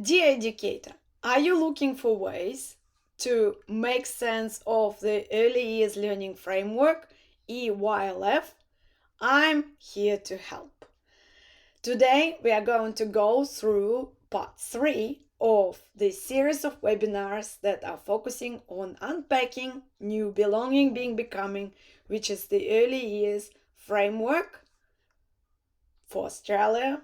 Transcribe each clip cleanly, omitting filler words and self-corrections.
Dear educator, are you looking for ways to make sense of the early years learning framework, EYLF? I'm here to help. Today we are going to go through part 3 of the series of webinars that are focusing on unpacking new belonging being becoming, which is the early years framework for Australia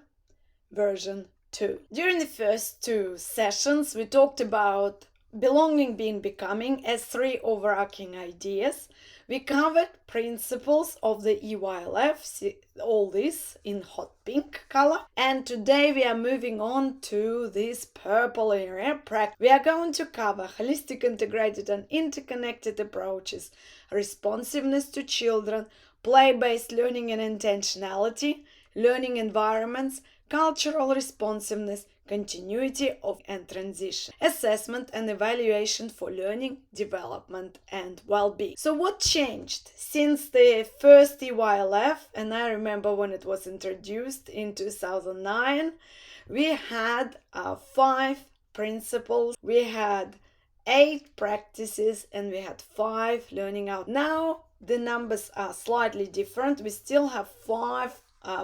version 2. During the first 2 sessions, we talked about belonging being becoming as 3 overarching ideas. We covered principles of the EYLF, all this in hot pink color. And today we are moving on to this purple area. We are going to cover holistic, integrated and interconnected approaches, responsiveness to children, play-based learning and intentionality, learning environments, cultural responsiveness, continuity of and transition, assessment and evaluation for learning, development and well-being. So what changed since the first EYLF? And I remember when it was introduced in 2009, we had 5 principles, we had 8 practices, and we had 5 learning out. Now the numbers are slightly different. We still have 5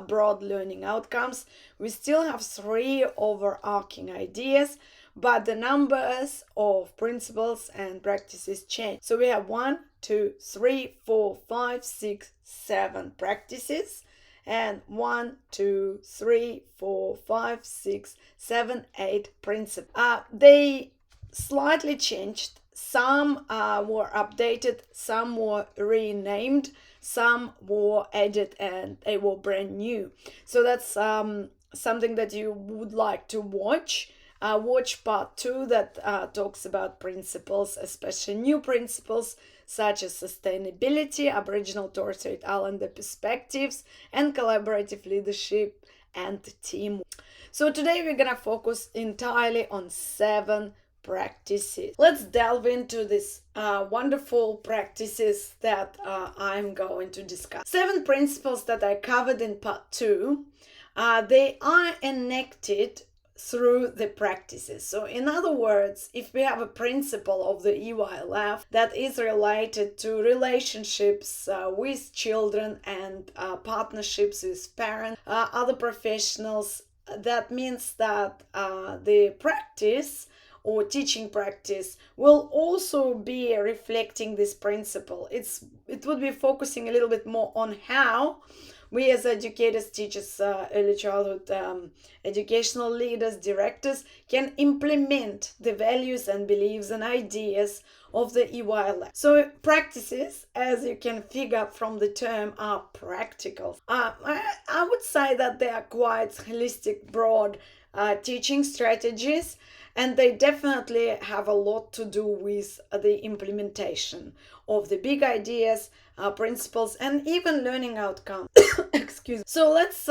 broad learning outcomes. We still have 3 overarching ideas, but the numbers of principles and practices change. So we have 1, 2, 3, 4, 5, 6, 7 practices, and 1, 2, 3, 4, 5, 6, 7, 8 principles. They slightly changed. Some were updated, some were renamed, some were added, and they were brand new. So that's something that you would like to watch. Watch part 2 that talks about principles, especially new principles such as sustainability, Aboriginal Torres Strait Islander perspectives, and collaborative leadership and teamwork. So today we're gonna focus entirely on 7 practices. Let's delve into these wonderful practices that I'm going to discuss. 7 principles that I covered in part 2. They are enacted through the practices. So in other words, if we have a principle of the EYLF that is related to relationships with children and partnerships with parents, other professionals, that means that the practice or teaching practice will also be reflecting this principle. It would be focusing a little bit more on how we as educators, teachers, early childhood educational leaders, directors can implement the values and beliefs and ideas of the EYLF. So practices, as you can figure from the term, are practical. I would say that they are quite holistic, broad teaching strategies, and they definitely have a lot to do with the implementation of the big ideas, principles, and even learning outcomes. Excuse me. So let's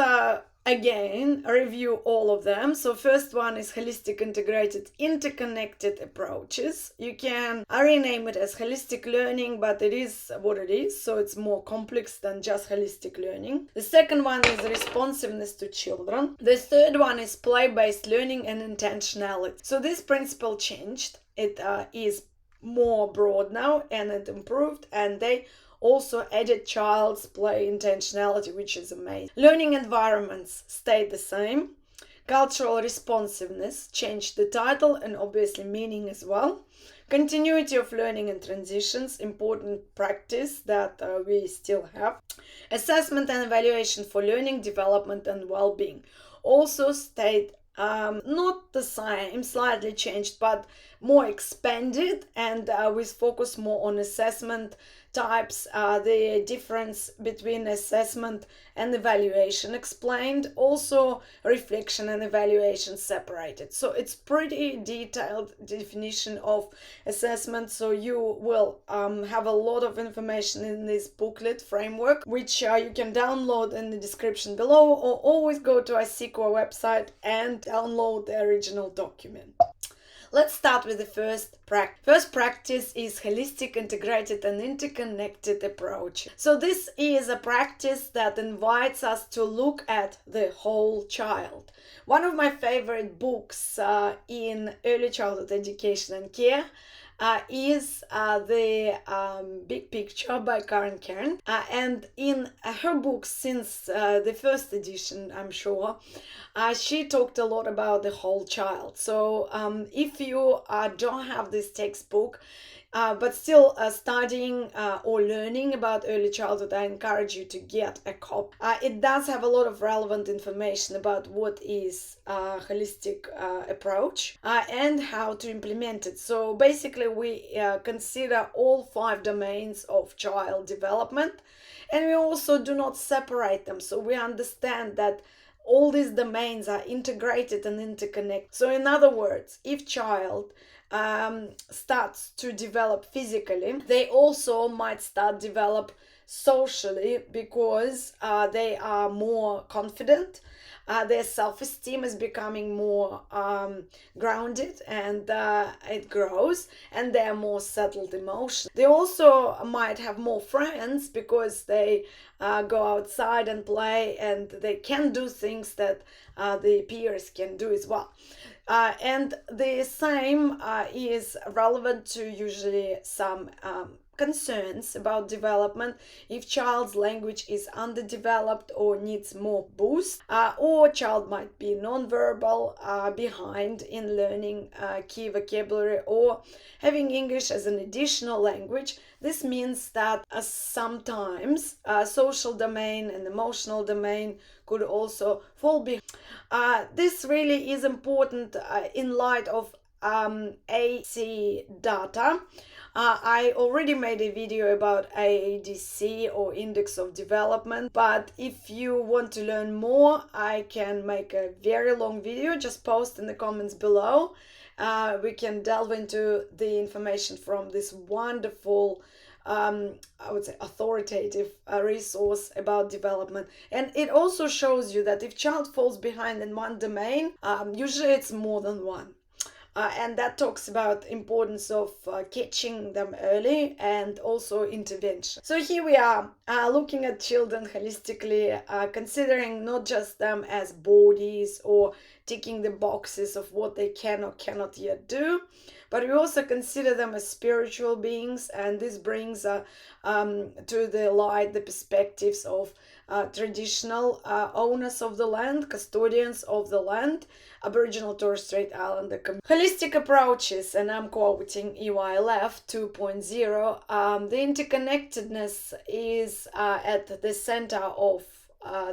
again review all of them. So first one is holistic, integrated, interconnected approaches. You can rename it as holistic learning, but it is what it is, so it's more complex than just holistic learning. The second one is responsiveness to children. The third one is play-based learning and intentionality. So this principle changed. It is more broad now, and it improved, and they also added child's play intentionality, which is amazing. Learning environments stayed the same. Cultural responsiveness changed the title and obviously meaning as well. Continuity of learning and transitions, important practice that we still have. Assessment and evaluation for learning, development and well-being also stayed not the same, slightly changed, but more expanded, and with focus more on assessment types, the difference between assessment and evaluation explained, also reflection and evaluation separated. So it's pretty detailed definition of assessment, so you will have a lot of information in this booklet framework, which you can download in the description below, or always go to ICQA website and download the original document. let's start with the first practice. First practice is holistic, integrated, and interconnected approach. So this is a practice that invites us to look at the whole child. One of my favorite books in early childhood education and care is the Big Picture by Karen Kern. And in her book, since the first edition, I'm sure, she talked a lot about the whole child. So if you don't have this textbook, but still studying or learning about early childhood, I encourage you to get a copy. It does have a lot of relevant information about what is a holistic approach and how to implement it. So basically we consider all 5 domains of child development, and we also do not separate them. So we understand that all these domains are integrated and interconnected. So in other words, if child starts to develop physically, they also might start develop socially, because they are more confident, their self-esteem is becoming more grounded, and it grows, and they are more settled emotionally. They also might have more friends because they go outside and play, and they can do things that the peers can do as well. And the same is relevant to usually some concerns about development. If child's language is underdeveloped or needs more boost, or child might be nonverbal, behind in learning key vocabulary, or having English as an additional language, this means that sometimes social domain and emotional domain could also fall behind. This really is important in light of AC data. I already made a video about IADC, or Index of Development, but if you want to learn more, I can make a very long video. Just post in the comments below. We can delve into the information from this wonderful I would say authoritative resource about development. And it also shows you that if child falls behind in one domain, usually it's more than one. And that talks about importance of catching them early and also intervention. So here we are looking at children holistically, considering not just them as bodies or ticking the boxes of what they can or cannot yet do, but we also consider them as spiritual beings, and this brings to the light the perspectives of traditional owners of the land, custodians of the land, Aboriginal Torres Strait Islander community. Holistic approaches, and I'm quoting EYLF 2.0, the interconnectedness is at the center of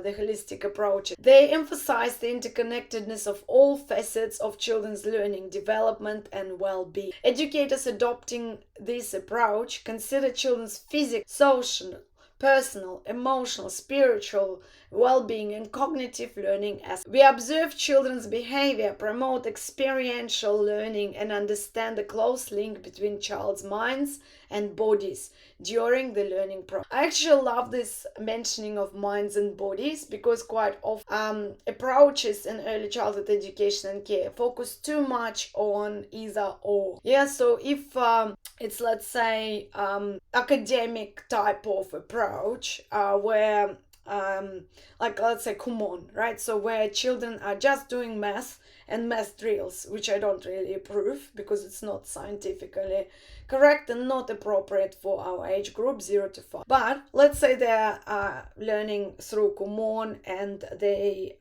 the holistic approach. They emphasize the interconnectedness of all facets of children's learning, development, and well-being. Educators adopting this approach consider children's physical, social, personal, emotional, spiritual well-being, and cognitive learning as we observe children's behavior, promote experiential learning, and understand the close link between child's minds and bodies during the learning process. I actually love this mentioning of minds and bodies, because quite often approaches in early childhood education and care focus too much on either or. Yeah, so if it's, let's say, academic type of approach where like, let's say, Kumon, right? So where children are just doing math and math drills, which I don't really approve because it's not scientifically correct and not appropriate for our age group 0 to 5. But let's say they're learning through Kumon, and they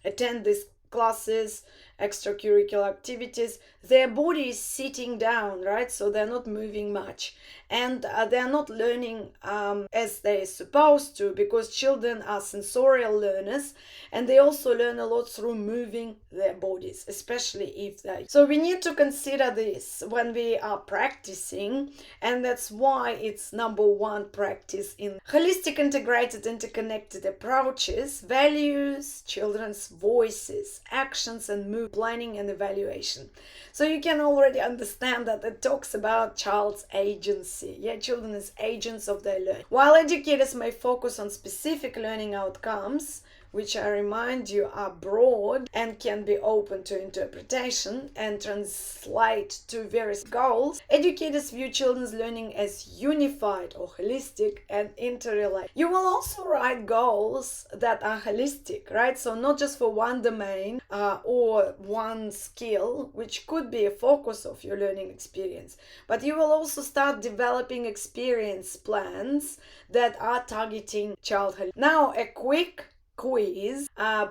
attend these classes, extracurricular activities, their body is sitting down, right? So they're not moving much, and they're not learning as they're supposed to, because children are sensorial learners, and they also learn a lot through moving their bodies, especially if they. So we need to consider this when we are practicing, and that's why it's number 1 practice in holistic, integrated, interconnected approaches: values, children's voices, actions, and mood planning and evaluation. So you can already understand that it talks about child's agency. Yeah, children as agents of their learning. While educators may focus on specific learning outcomes, which I remind you are broad and can be open to interpretation and translate to various goals, educators view children's learning as unified or holistic and interrelated. You will also write goals that are holistic, right? So not just for one domain or one skill, which could be a focus of your learning experience, but you will also start developing experience plans that are targeting childhood. Now, a quick quiz.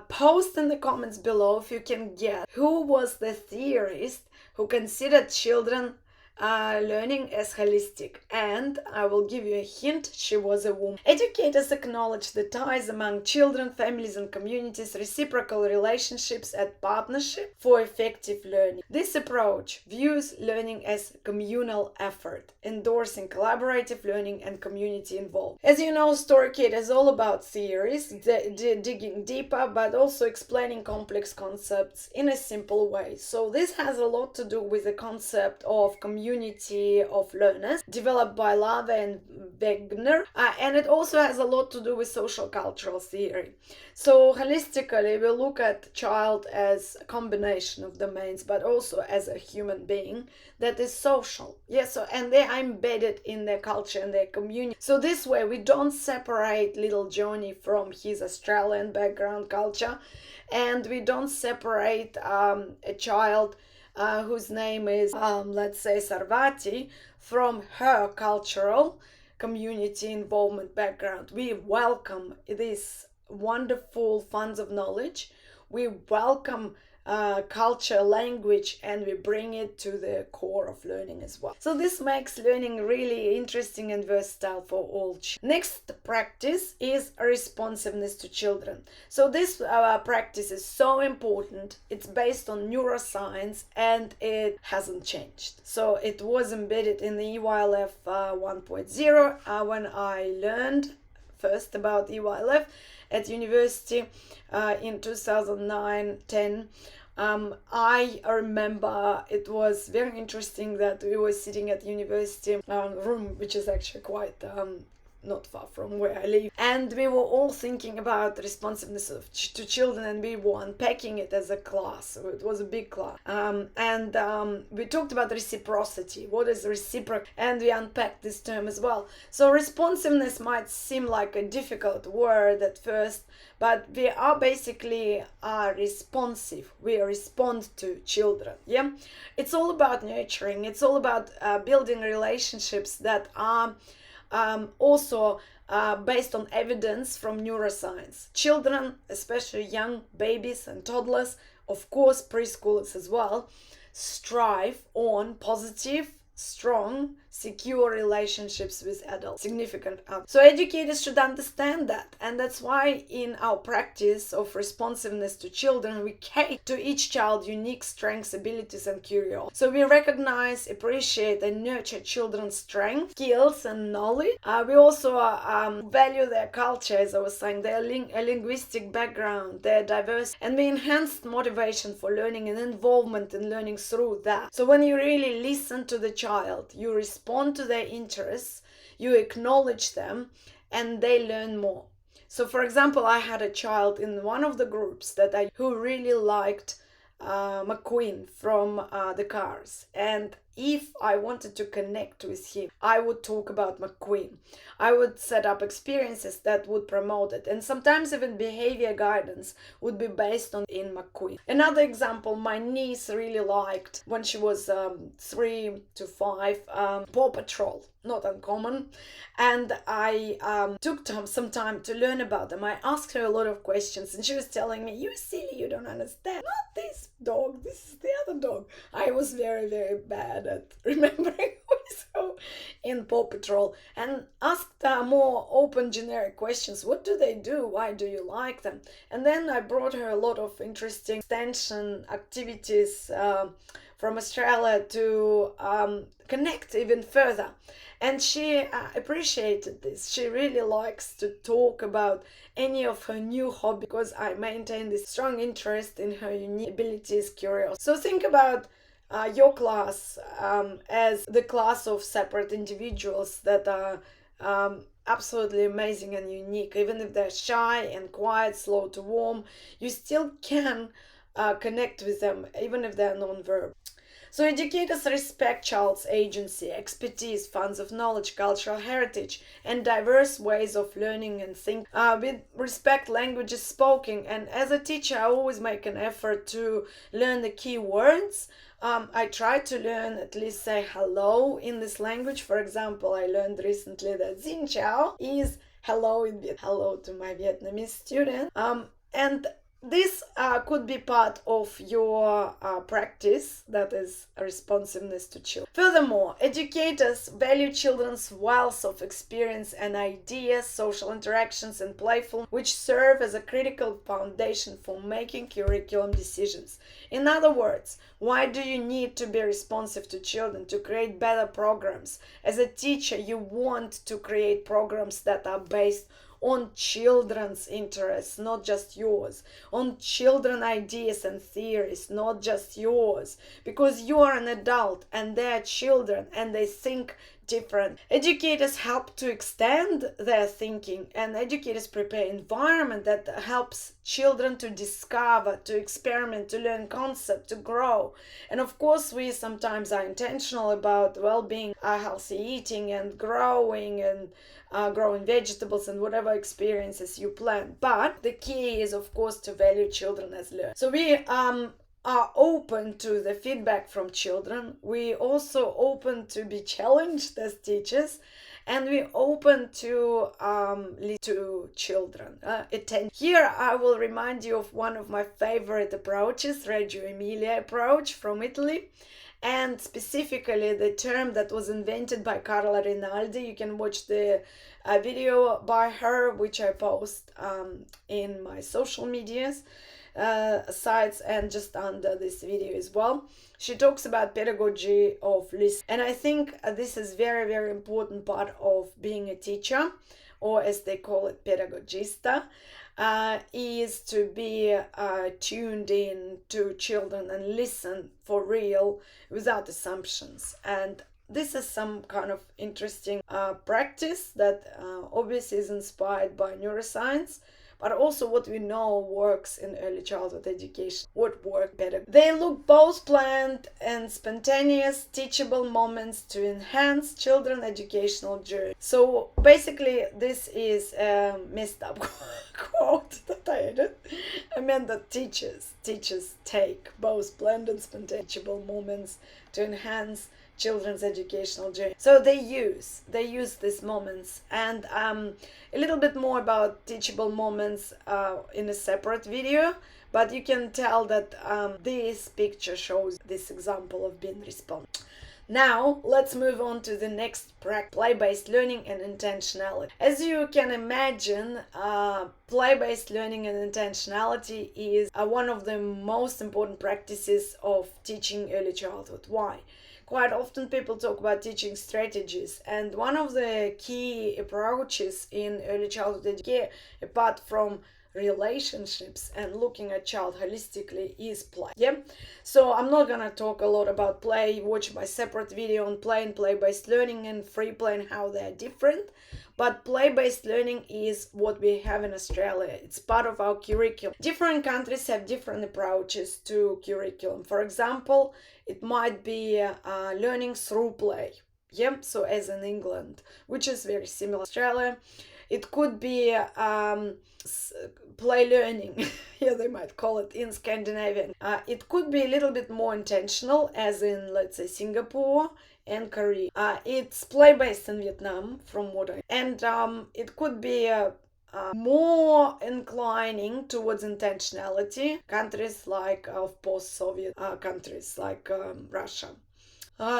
Post in the comments below if you can guess who was the theorist who considered children learning as holistic, and I will give you a hint, she was a woman. Educators acknowledge the ties among children, families and communities, reciprocal relationships and partnership for effective learning. This approach views learning as communal effort, endorsing collaborative learning and community involvement. As you know, StoryKid is all about theories, digging deeper, but also explaining complex concepts in a simple way. So this has a lot to do with the concept of community of learners developed by Lava and Wegner, and it also has a lot to do with social cultural theory. So holistically, we look at child as a combination of domains, but also as a human being that is social. Yes, so, and they are embedded in their culture and their community. So this way, we don't separate little Johnny from his Australian background culture, and we don't separate a child whose name is, let's say, Sarvati, from her cultural community involvement background. We welcome these wonderful funds of knowledge. We welcome culture, language, and we bring it to the core of learning as well. So this makes learning really interesting and versatile for all children. Next practice is responsiveness to children. So this practice is so important. It's based on neuroscience and it hasn't changed. So it was embedded in the EYLF 1.0 when I learned first about EYLF at university in 2009-10. I remember it was very interesting that we were sitting at university room, which is actually quite not far from where I live, and we were all thinking about responsiveness to children, and we were unpacking it as a class. So it was a big class, and we talked about reciprocity. What is reciprocal? And we unpacked this term as well. So responsiveness might seem like a difficult word at first, but we are basically responsive. We respond to children. Yeah, it's all about nurturing. It's all about building relationships that are also based on evidence from neuroscience. Children, especially young babies and toddlers, of course preschoolers as well, strive on positive, strong, secure relationships with adults, significant others. So educators should understand that, and that's why in our practice of responsiveness to children, we cater to each child's unique strengths, abilities, and curiosity. So we recognize, appreciate, and nurture children's strengths, skills, and knowledge. We also value their culture, as I was saying, their linguistic background, their diversity, and we enhance motivation for learning and involvement in learning through that. So when you really listen to the child, you respond to their interests, you acknowledge them, and they learn more. So for example, I had a child in one of the groups who really liked McQueen from the Cars, and if I wanted to connect with him, I would talk about McQueen. I would set up experiences that would promote it, and sometimes even behavior guidance would be based on in McQueen. Another example, my niece really liked, when she was 3 to 5, Paw Patrol. Not uncommon, and I took some time to learn about them. I asked her a lot of questions, and she was telling me, "You silly, you don't understand. Not this dog. This is the other dog." I was very, very bad at remembering who is who in Paw Patrol, and asked more open, generic questions. What do they do? Why do you like them? And then I brought her a lot of interesting extension activities from Australia to connect even further. And she appreciated this. She really likes to talk about any of her new hobbies because I maintain this strong interest in her unique abilities, curiosity. So think about your class as the class of separate individuals that are absolutely amazing and unique. Even if they're shy and quiet, slow to warm, you still can connect with them, even if they're non-verbal. So educators respect child's agency, expertise, funds of knowledge, cultural heritage, and diverse ways of learning and thinking. We respect languages spoken, and as a teacher, I always make an effort to learn the key words. I try to learn at least say hello in this language. For example, I learned recently that Xin Chao is hello in Vietnam. Hello to my Vietnamese student. And this could be part of your practice, that is responsiveness to children. Furthermore, educators value children's wealth of experience and ideas, social interactions, and playfulness, which serve as a critical foundation for making curriculum decisions. In other words, why do you need to be responsive to children to create better programs? As a teacher, you want to create programs that are based on children's interests, not just yours, on children ideas and theories, not just yours, because you are an adult and they're children and they think different. Educators help to extend their thinking, and educators prepare environment that helps children to discover, to experiment, to learn concept, to grow. And of course, we sometimes are intentional about well-being, healthy eating, and growing vegetables and whatever experiences you plan. But the key is, of course, to value children as learners. So we are open to the feedback from children. We also open to be challenged as teachers, and we open to listen to children. Here I will remind you of one of my favorite approaches, Reggio Emilia approach from Italy, and specifically the term that was invented by Carla Rinaldi. You can watch the video by her, which I post in my social medias sites and just under this video as well. She talks about pedagogy of listening, and I think this is very, very important part of being a teacher, or as they call it, pedagogista, is to be tuned in to children and listen for real without assumptions. And this is some kind of interesting practice that obviously is inspired by neuroscience, but also what we know works in early childhood education, what works better. They look both planned and spontaneous, teachable moments to enhance children's educational journey. So basically, this is a messed up quote that I added. I meant that teachers take both planned and spontaneous teachable moments to enhance children's educational journey. So they use these moments, and a little bit more about teachable moments in a separate video, but you can tell that this picture shows this example of being responsive. Now let's move on to the next practice, play-based learning and intentionality. As you can imagine, play-based learning and intentionality is one of the most important practices of teaching early childhood. Why? Quite often people talk about teaching strategies, and one of the key approaches in early childhood education, apart from relationships and looking at child holistically, is play. So I'm not gonna talk a lot about play. Watch my separate video on play and play-based learning and free play and how they're different. But play-based learning is what we have in Australia. It's part of our curriculum. Different countries have different approaches to curriculum. For example, it might be learning through play. So as in England, which is very similar to Australia. It could be play learning, they might call it in Scandinavian. It could be a little bit more intentional, as in, let's say, Singapore and Korea. It's play-based in Vietnam, from what I... And it could be more inclining towards intentionality, countries like post-Soviet countries like Russia.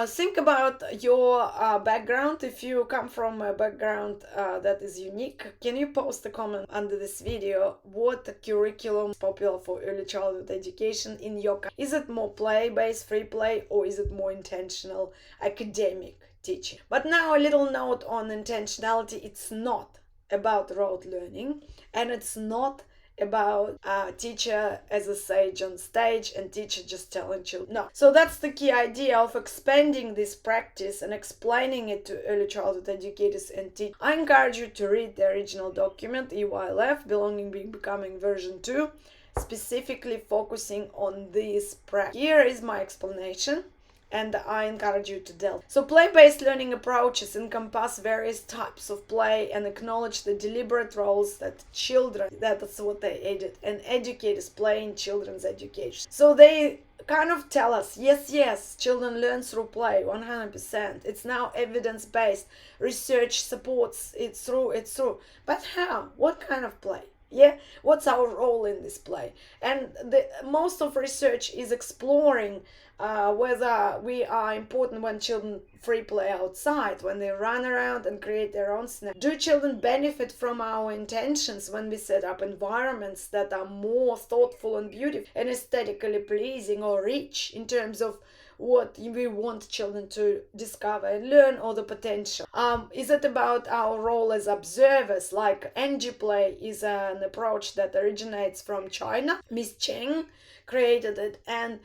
Think about your background. If you come from a background that is unique, can you post a comment under this video? What curriculum is popular for early childhood education in your country? Is it more play-based, free play, or is it more intentional academic teaching? But now a little note on intentionality. It's not about rote learning, and it's not about teacher as a sage on stage and teacher just telling children. No. So that's the key idea of expanding this practice and explaining it to early childhood educators and teachers. I encourage you to read the original document, EYLF, Belonging Becoming version 2, specifically focusing on this practice. Here is my explanation, and I encourage you to delve. So play-based learning approaches encompass various types of play and acknowledge the deliberate roles that children, that's what they edit, and educators play in children's education. So they kind of tell us, yes, children learn through play, 100%. It's now evidence-based. Research supports it's true. But how? What kind of play? Yeah, what's our role in this play? And most of research is exploring whether we are important when children free play outside, when they run around and create their own snacks. Do children benefit from our intentions when we set up environments that are more thoughtful and beautiful and aesthetically pleasing or rich in terms of what we want children to discover and learn, or the potential? Is it about our role as observers? Like NG play is an approach that originates from China. Miss Cheng created it, and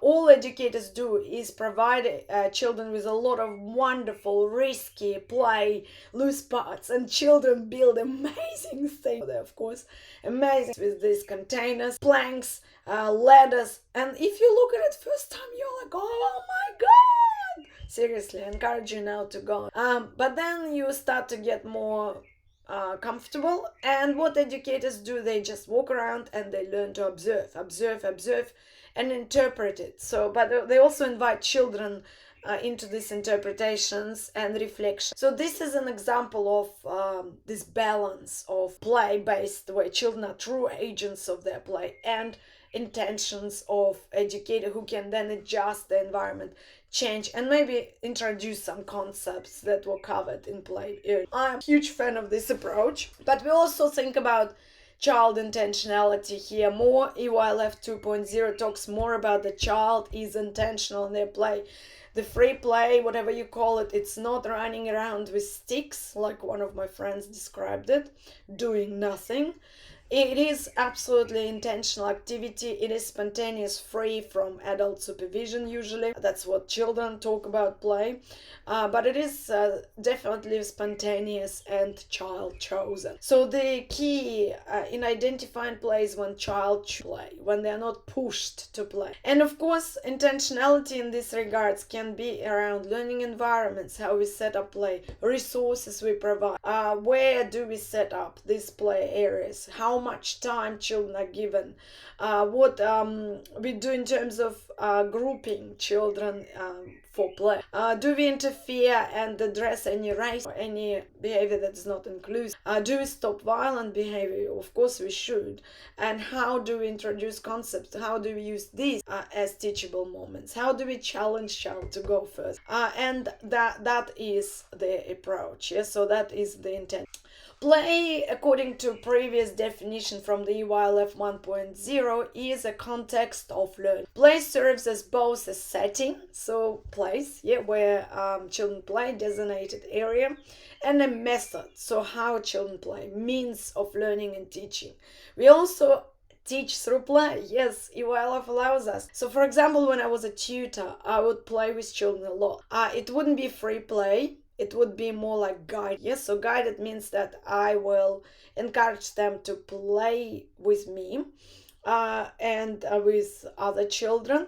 all educators do is provide children with a lot of wonderful, risky play, loose parts, and children build amazing things. Of course, amazing with these containers, planks, ladders, and if you look at it first time, you're like, oh my god! Seriously, I encourage you now to go. But then you start to get more comfortable, and what educators do, they just walk around and they learn to observe, and interpret it. So, but they also invite children into these interpretations and reflection. So this is an example of this balance of play-based, where children are true agents of their play, and intentions of educator who can then adjust the environment, change, and maybe introduce some concepts that were covered in play earlier. I'm a huge fan of this approach, but we also think about child intentionality here more. EYLF 2.0 talks more about the child is intentional in their play. The free play, whatever you call it, it's not running around with sticks, like one of my friends described it, doing nothing. It is absolutely intentional activity. It is spontaneous, free from adult supervision usually. That's what children talk about play. But it is definitely spontaneous and child chosen. So the key in identifying play is when child play, when they are not pushed to play. And of course, intentionality in this regards can be around learning environments, how we set up play, resources we provide, where do we set up these play areas, how much time children are given, what we do in terms of grouping children for play. Do we interfere and address any race or any behavior that is not inclusive? Do we stop violent behavior? Of course we should. And how do we introduce concepts? How do we use these as teachable moments? How do we challenge child to go first? And that is the approach. Yes, so that is the intent. Play, according to previous definition from the EYLF 1.0, is a context of learning. Play serves as both a setting, so place, where children play, designated area, and a method, so how children play, means of learning and teaching. We also teach through play. Yes, EYLF allows us. So for example, when I was a tutor, I would play with children a lot. It wouldn't be free play. It would be more like guided. Yes, so guided means that I will encourage them to play with me and with other children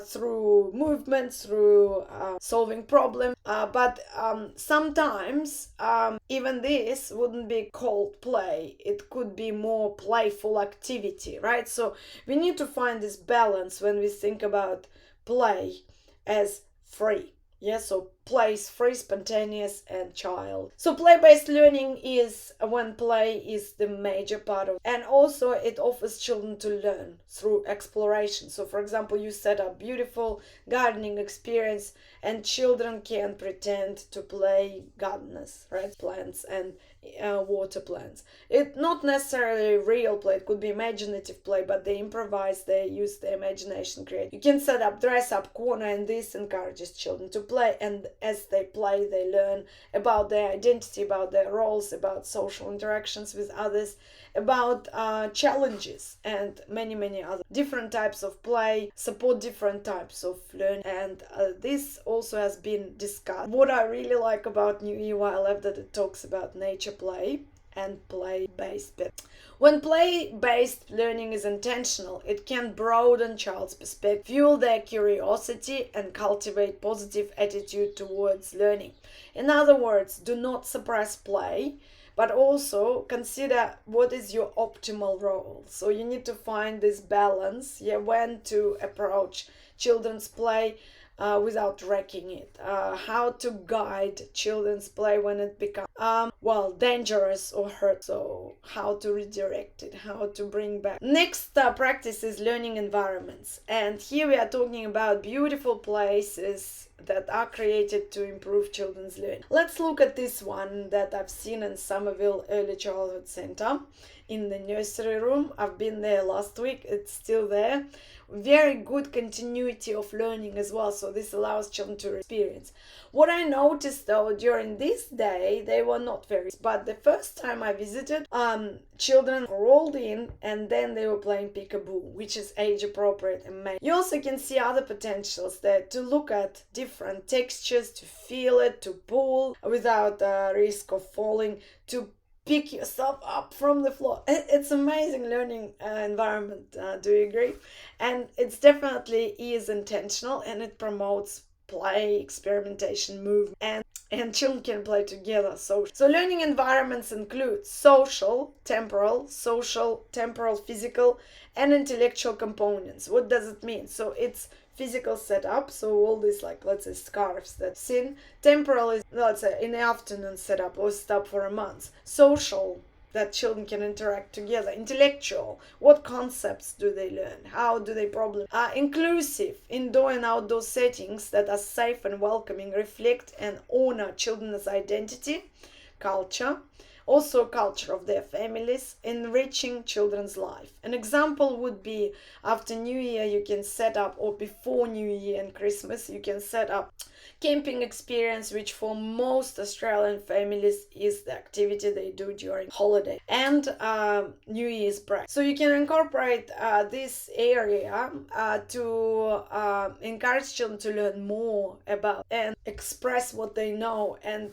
through movements, through solving problems. But sometimes even this wouldn't be called play. It could be more playful activity, right? So we need to find this balance when we think about play as free. Yes, so play is free, spontaneous, and child. So play-based learning is when play is the major part of it. And also it offers children to learn through exploration. So for example, you set up beautiful gardening experience and children can pretend to play gardeners, right? Plants and water plants. It's not necessarily real play, it could be imaginative play, but they improvise, they use their imagination, create. You can set up dress up corner, and this encourages children to play, and as they play they learn about their identity, about their roles, about social interactions with others, about challenges and many other different types of play, support different types of learning, and this also has been discussed. What I really like about new EYLF that it talks about nature play and play-based. When play-based learning is intentional, it can broaden child's perspective, fuel their curiosity, and cultivate positive attitude towards learning. In other words, do not suppress play, but also consider what is your optimal role. So you need to find this balance, when to approach children's play without wrecking it. How to guide children's play when it becomes dangerous or hurt. So how to redirect it, how to bring back. Next practice is learning environments, and here we are talking about beautiful places that are created to improve children's learning. Let's look at this one that I've seen in Somerville Early Childhood Center in the nursery room. I've been there last week. It's still there. Very good continuity of learning as well, so this allows children to experience. What I noticed though during this day, they were not very, but the first time I visited, children rolled in and then they were playing peekaboo, which is age appropriate and amazing. You also can see other potentials there, to look at different textures, to feel it, to pull without risk of falling, to pick yourself up from the floor. It's amazing learning environment. Do you agree? And it's definitely is intentional, and it promotes play, experimentation, movement, and children can play together. So learning environments include social, temporal, physical, and intellectual components. What does it mean? So it's physical setup, so all these, like, let's say, scarves that's seen. Temporal is, let's say, in the afternoon setup or setup for a month. Social, that children can interact together. Intellectual, what concepts do they learn, how do they problem. Inclusive, indoor and outdoor settings that are safe and welcoming, reflect and honor children's identity, culture, also culture of their families, enriching children's life. An example would be after New Year you can set up, or before New Year and Christmas you can set up camping experience, which for most Australian families is the activity they do during holiday and New Year's break. So you can incorporate this area to encourage children to learn more about and express what they know, and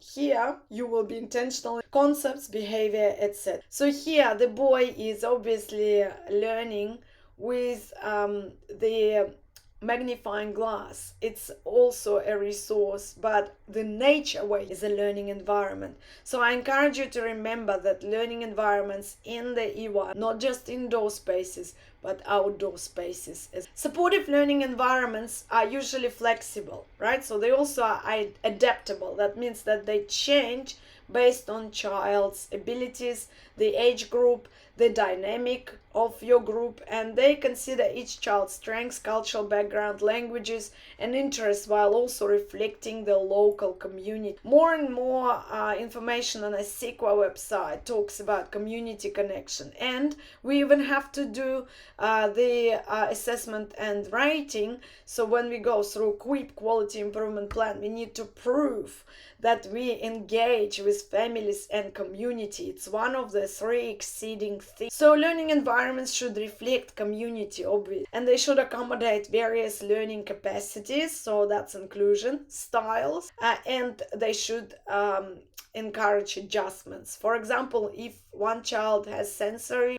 here you will be intentional in concepts, behavior, etc. So here the boy is obviously learning with the magnifying glass. It's also a resource, but the nature way is a learning environment. So I encourage you to remember that learning environments in the EY, not just indoor spaces, but outdoor spaces. Supportive learning environments are usually flexible, right? So they also are adaptable. That means that they change based on child's abilities, the age group, the dynamic of your group, and they consider each child's strengths, cultural background, languages, and interests, while also reflecting the local community. More and more information on a SEQA website talks about community connection, and we even have to do the assessment and rating. So when we go through QIP, quality improvement plan, we need to prove that we engage with families and community. It's one of the 3 exceeding things. So learning environments should reflect community, obviously, and they should accommodate various learning capacities, so that's inclusion, styles, and they should encourage adjustments. For example, if one child has sensory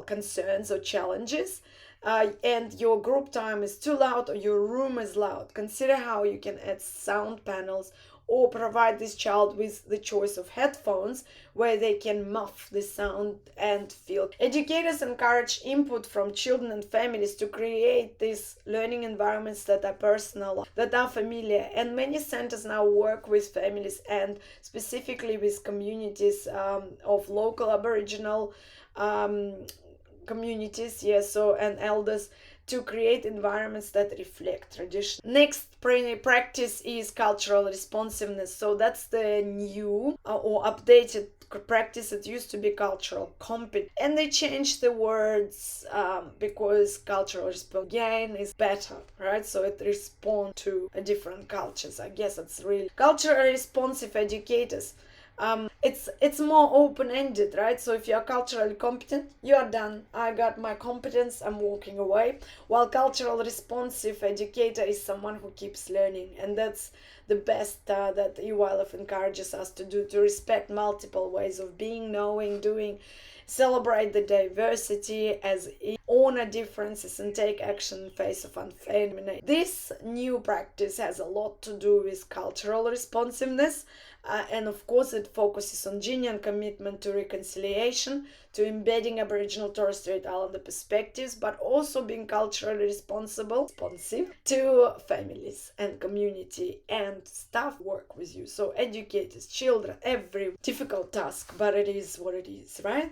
concerns or challenges, and your group time is too loud or your room is loud, consider how you can add sound panels or provide this child with the choice of headphones where they can muff the sound and feel. Educators encourage input from children and families to create these learning environments that are personal, that are familiar, and many centers now work with families and specifically with communities of local Aboriginal communities, and elders, to create environments that reflect tradition. Next practice is cultural responsiveness. So that's the new or updated practice. It used to be cultural competence, and they changed the words because cultural response again is better, right? So it responds to different cultures. I guess it's really culturally responsive educators It's more open-ended, right? So if you're culturally competent, you're done. I got my competence, I'm walking away. While cultural responsive educator is someone who keeps learning, and that's the best that EYLF encourages us to do, to respect multiple ways of being, knowing, doing, celebrate the diversity as honor differences, and take action in face of unfairness. This new practice has a lot to do with cultural responsiveness, and of course it focuses on genuine commitment to reconciliation, to embedding Aboriginal Torres Strait Islander perspectives, but also being culturally responsive to families and community and staff work with you. So educators, children, every difficult task, but it is what it is, right?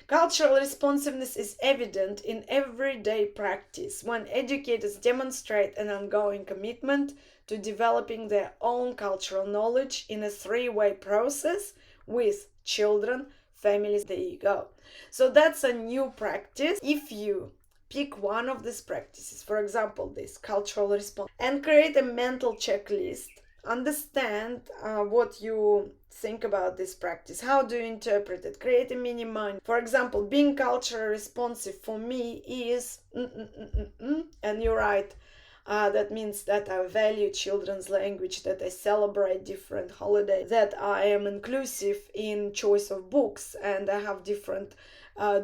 Cultural responsiveness is evident in everyday practice when educators demonstrate an ongoing commitment to developing their own cultural knowledge in a three-way process with children, families. There you go. So that's a new practice. If you pick one of these practices, for example, this cultural response, and create a mental checklist, understand what you think about this practice, how do you interpret it, create a mini mind. For example, being culturally responsive for me is and you write that means that I value children's language, that I celebrate different holidays, that I am inclusive in choice of books, and I have different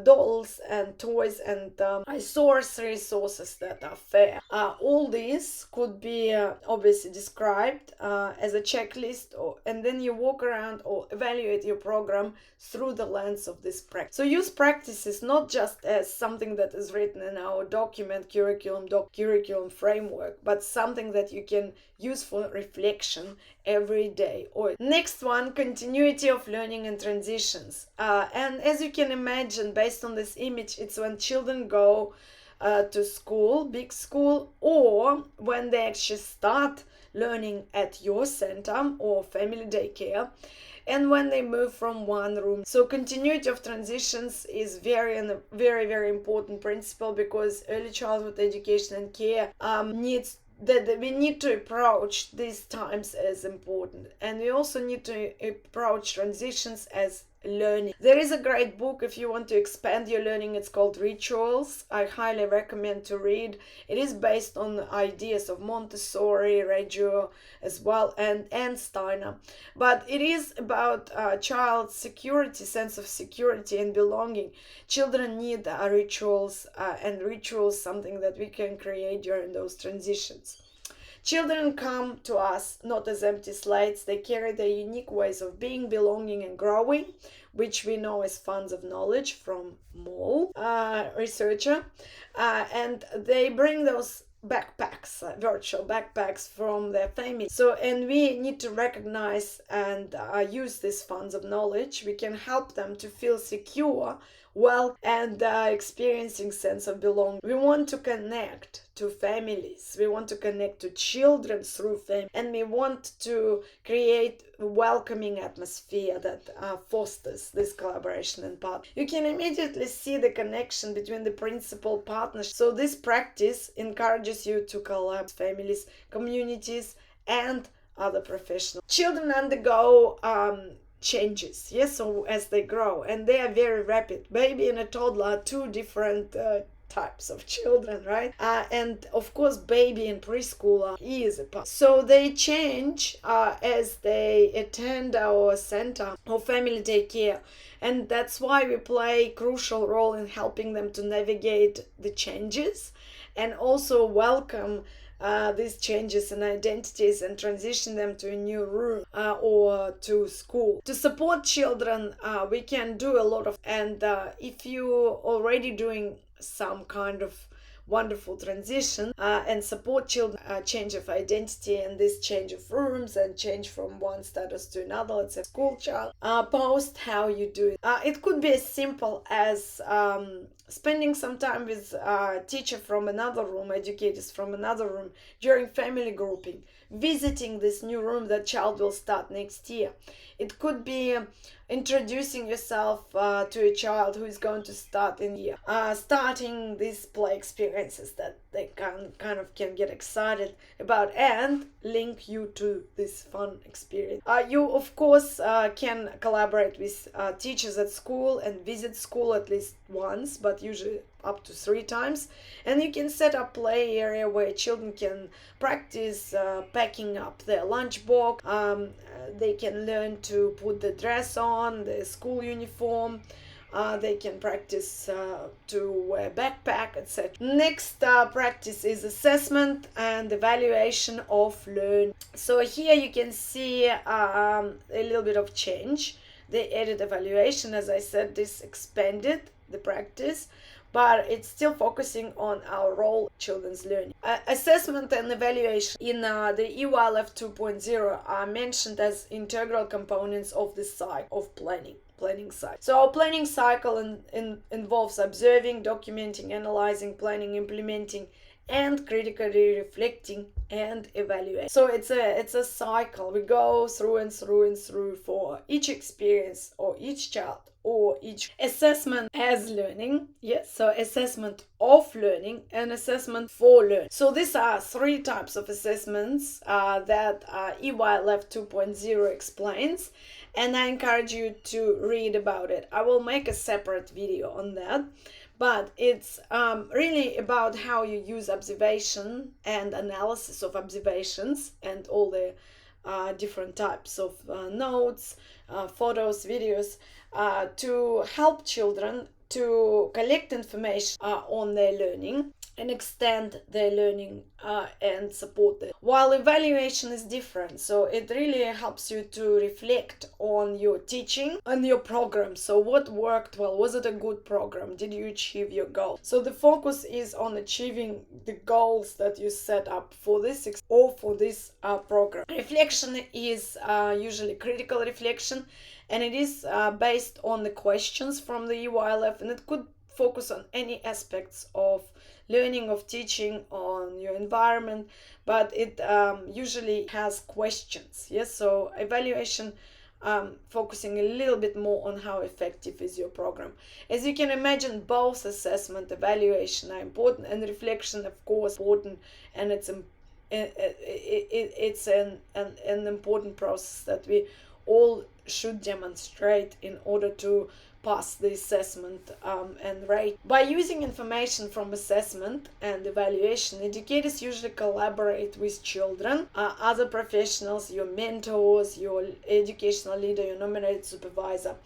dolls and toys, and I source resources that are fair. All these could be obviously described as a checklist, and then you walk around or evaluate your program through the lens of this practice. So use practices not just as something that is written in our document, curriculum framework, but something that you can use for reflection every day. Or next one, continuity of learning and transitions. And as you can imagine, based on this image, it's when children go to school, big school, or when they actually start learning at your center or family daycare, and when they move from one room. So continuity of transitions is very important principle, because early childhood education and care needs that we need to approach these times as important, and we also need to approach transitions as learning. There is a great book if you want to expand your learning. It's called Rituals. I highly recommend to read. It is based on ideas of Montessori, Reggio as well, and Steiner, but it is about child's security, sense of security and belonging. Children need rituals, and rituals something that we can create during those transitions. Children come to us not as empty slates. They carry their unique ways of being, belonging, and growing, which we know as funds of knowledge from Moll, researcher. And they bring those backpacks, virtual backpacks from their family. So, and we need to recognize and use these funds of knowledge. We can help them to feel secure, well, and experiencing sense of belonging. We want to connect to families. We want to connect to children through family, and we want to create a welcoming atmosphere that fosters this collaboration and part. You can immediately see the connection between the principal partners. So this practice encourages you to collab families, communities, and other professionals. Children undergo changes, yes, so as they grow, and they are very rapid. Baby and a toddler are two different types of children, right? And of course, baby and preschooler is a part. So they change as they attend our center or family daycare, and that's why we play a crucial role in helping them to navigate the changes and also welcome these changes and identities and transition them to a new room or to school. To support children, we can do a lot of, and if you're already doing some kind of wonderful transition and support children change of identity and this change of rooms and change from one status to another, let's say school child, post how you do it. It could be as simple as spending some time with teacher from another room, educators from another room during family grouping, visiting this new room that child will start next year. It could be introducing yourself to a child who is going to start in year, starting these play experiences that they kind of can get excited about and link you to this fun experience. You of course can collaborate with teachers at school and visit school at least once, but usually up to 3 times. And you can set up play area where children can practice packing up their lunchbox. They can learn to put the dress on, the school uniform. They can practice to wear backpack, etc. Next practice is assessment and evaluation of learning. So here you can see a little bit of change. They added evaluation. As I said, this expanded the practice, but it's still focusing on our role children's learning. Assessment and evaluation in the EYLF 2.0 are mentioned as integral components of the cycle of planning cycle. So our planning cycle involves observing, documenting, analyzing, planning, implementing, and critically reflecting and evaluating. So it's a cycle. We go through and through and through for each experience or each child or each assessment as learning. Yes, so assessment of learning and assessment for learning. So these are 3 types of assessments that EYLF 2.0 explains, and I encourage you to read about it. I will make a separate video on that. But it's really about how you use observation and analysis of observations and all the different types of notes, photos, videos to help children to collect information on their learning and extend their learning and support them. While evaluation is different, so it really helps you to reflect on your teaching and your program. So what worked well? Was it a good program? Did you achieve your goal? So the focus is on achieving the goals that you set up for this program. Reflection is usually critical reflection, and it is based on the questions from the EYLF, and it could focus on any aspects of learning, of teaching, on your environment, but it usually has questions. Yes, so evaluation focusing a little bit more on how effective is your program. As you can imagine, both assessment, evaluation are important, and reflection, of course, important, and it's an important process that we all should demonstrate in order to pass the assessment and rate. By using information from assessment and evaluation, educators usually collaborate with children, other professionals, your mentors, your educational leader, your nominated supervisor,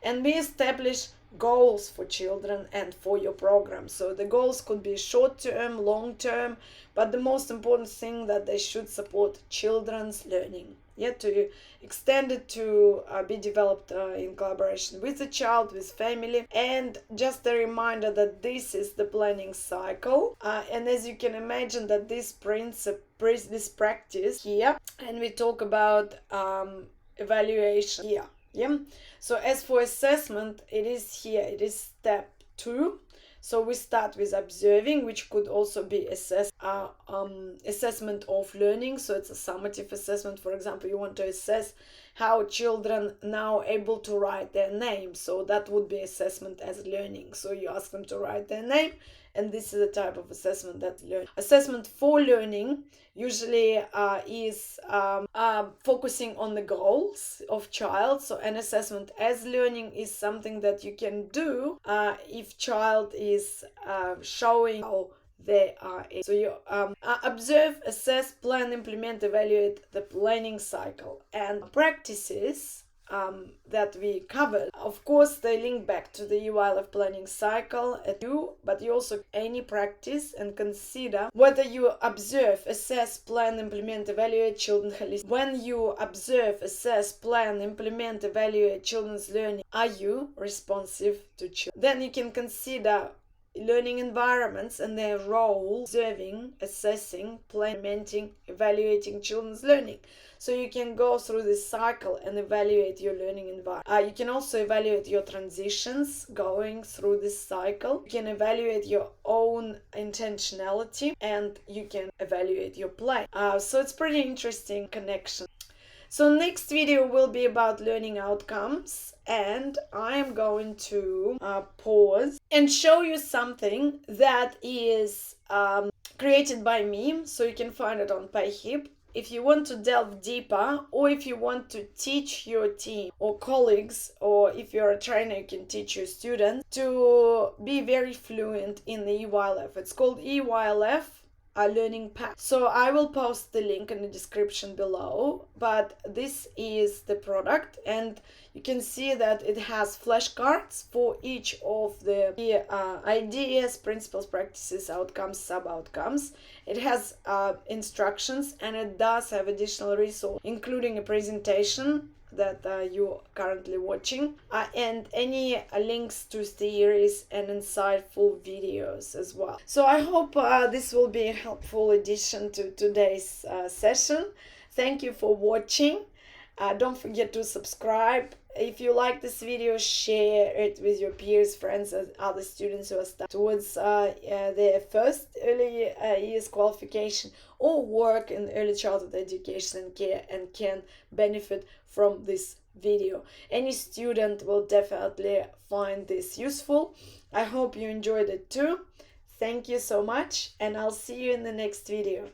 and we establish goals for children and for your program. So the goals could be short-term, long-term, but the most important thing that they should support children's learning. To extend it to be developed in collaboration with the child, with family. And just a reminder that this is the planning cycle, and as you can imagine that this practice here, and we talk about evaluation here. So as for assessment, it is here, it is step 2. So we start with observing, which could also be assessment of learning. So it's a summative assessment. For example, you want to assess how children now able to write their name. So that would be assessment as learning. So you ask them to write their name, and this is the type of assessment that's learning. Assessment for learning usually is focusing on the goals of child. So an assessment as learning is something that you can do if child is showing how they are. So you observe, assess, plan, implement, evaluate the planning cycle, and practices that we covered. Of course, they link back to the EYLF planning cycle but you also any practice and consider whether you observe, assess, plan, implement, evaluate children holistically. When you observe, assess, plan, implement, evaluate children's learning, are you responsive to children? Then you can consider learning environments and their role, observing, assessing, implementing, evaluating children's learning. So you can go through this cycle and evaluate your learning environment. You can also evaluate your transitions going through this cycle. You can evaluate your own intentionality, and you can evaluate your play. So it's pretty interesting connection. So next video will be about learning outcomes, and I am going to pause and show you something that is created by me, so you can find it on PyHip. If you want to delve deeper, or if you want to teach your team or colleagues, or if you're a trainer, you can teach your students to be very fluent in the EYLF. It's called EYLF, a learning path. So I will post the link in the description below, but this is the product, and you can see that it has flashcards for each of the ideas, principles, practices, outcomes, sub-outcomes. It has instructions, and it does have additional resources, including a presentation that you're currently watching, and any links to theories and insightful videos as well. So I hope this will be a helpful addition to today's session. Thank you for watching. Don't forget to subscribe. If you like this video, share it with your peers, friends, and other students who are studying towards their first early years qualification or work in early childhood education and care, and can benefit from this video. Any student will definitely find this useful. I hope you enjoyed it too. Thank you so much, and I'll see you in the next video.